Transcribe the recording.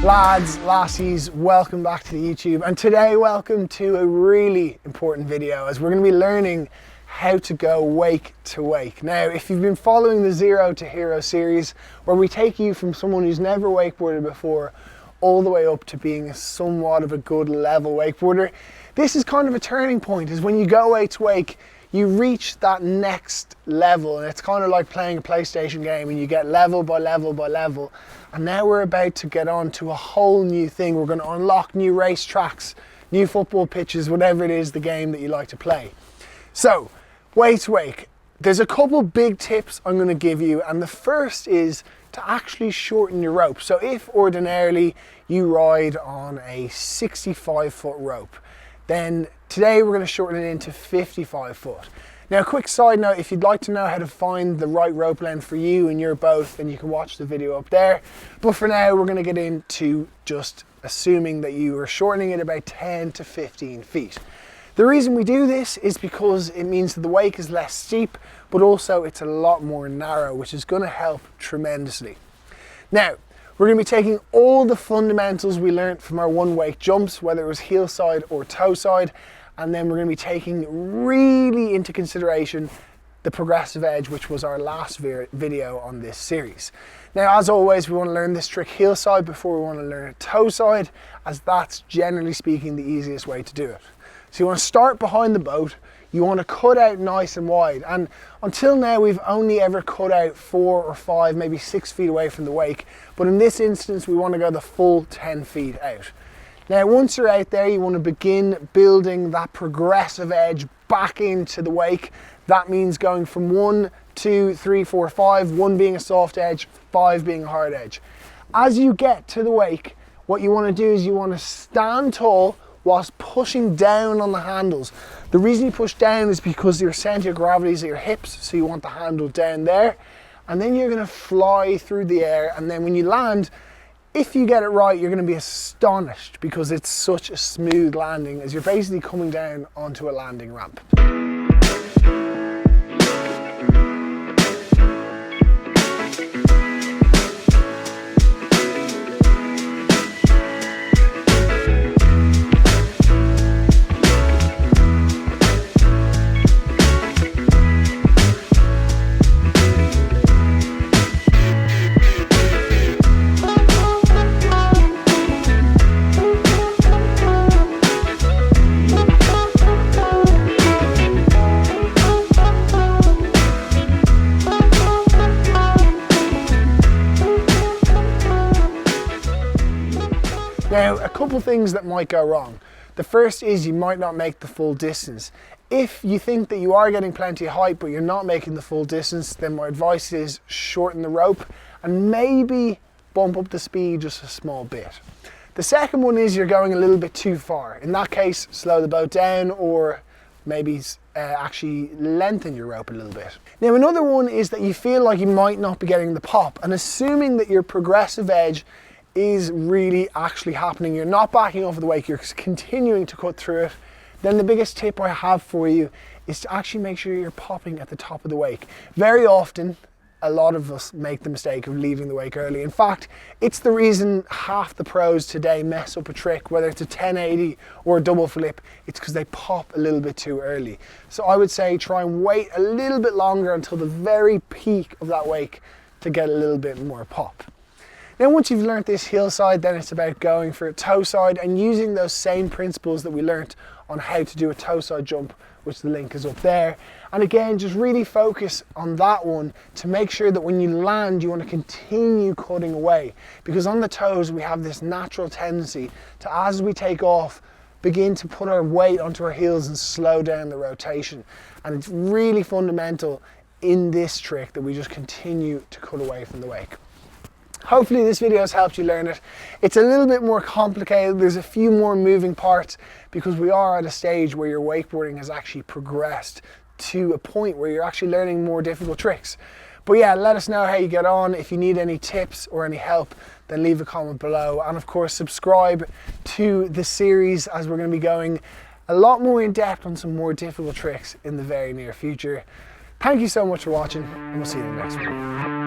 Lads, lassies, welcome back to the YouTube, and today welcome to a really important video as we're going to be learning how to go wake to wake. Now, if you've been following the Zero to Hero series, where we take you from someone who's never wakeboarded before all the way up to being somewhat of a good level wakeboarder, this is kind of a turning point, is when you go wake to wake, you reach that next level, and it's kind of like playing a PlayStation game and you get level by level by level. And now we're about to get on to a whole new thing. We're going to unlock new race tracks, new football pitches, whatever it is, the game that you like to play. So, wake to wake. There's a couple big tips I'm going to give you, and the first is to actually shorten your rope. So if ordinarily you ride on a 65-foot rope, then today we're going to shorten it into 55 foot. Now, a quick side note, if you'd like to know how to find the right rope length for you and your boat, then you can watch the video up there. But for now, we're going to get into just assuming that you are shortening it about 10 to 15 feet. The reason we do this is because it means that the wake is less steep, but also it's a lot more narrow, which is going to help tremendously. Now, we're going to be taking all the fundamentals we learned from our one wake jumps, whether it was heel side or toe side, and then we're going to be taking really into consideration the progressive edge, which was our last video on this series. Now, as always, we want to learn this trick heel side before we want to learn it toe side, as that's generally speaking the easiest way to do it. So you want to start behind the boat, you want to cut out nice and wide, and until now we've only ever cut out 4 or 5, maybe 6 feet away from the wake, but in this instance we want to go the full 10 feet out. Now, once you're out there, you want to begin building that progressive edge back into the wake. That means going from 1, 2, 3, 4, 5, 1 being a soft edge, 5 being a hard edge. As you get to the wake, what you want to do is you want to stand tall whilst pushing down on the handles. The reason you push down is because your center of gravity is at your hips, so you want the handle down there. And then you're going to fly through the air, and then when you land, if you get it right, you're going to be astonished because it's such a smooth landing, as you're basically coming down onto a landing ramp. Now, a couple things that might go wrong. The first is you might not make the full distance. If you think that you are getting plenty of height but you're not making the full distance, then my advice is shorten the rope and maybe bump up the speed just a small bit. The second one is you're going a little bit too far. In that case, slow the boat down, or maybe actually lengthen your rope a little bit. Now, another one is that you feel like you might not be getting the pop, and assuming that your progressive edge is really actually happening, you're not backing off of the wake, you're continuing to cut through it, then the biggest tip I have for you is to actually make sure you're popping at the top of the wake. Very often, a lot of us make the mistake of leaving the wake early. In fact, it's the reason half the pros today mess up a trick, whether it's a 1080 or a double flip, it's because they pop a little bit too early. So I would say try and wait a little bit longer until the very peak of that wake to get a little bit more pop. Now, once you've learnt this heel side, then it's about going for a toe side and using those same principles that we learnt on how to do a toe side jump, which the link is up there. And again, just really focus on that one to make sure that when you land, you want to continue cutting away, because on the toes, we have this natural tendency to, as we take off, begin to put our weight onto our heels and slow down the rotation. And it's really fundamental in this trick that we just continue to cut away from the wake. Hopefully this video has helped you learn it. It's a little bit more complicated. There's a few more moving parts because we are at a stage where your wakeboarding has actually progressed to a point where you're actually learning more difficult tricks. But yeah, let us know how you get on. If you need any tips or any help, then leave a comment below. And of course, subscribe to the series, as we're going to be going a lot more in depth on some more difficult tricks in the very near future. Thank you so much for watching, and we'll see you in the next one.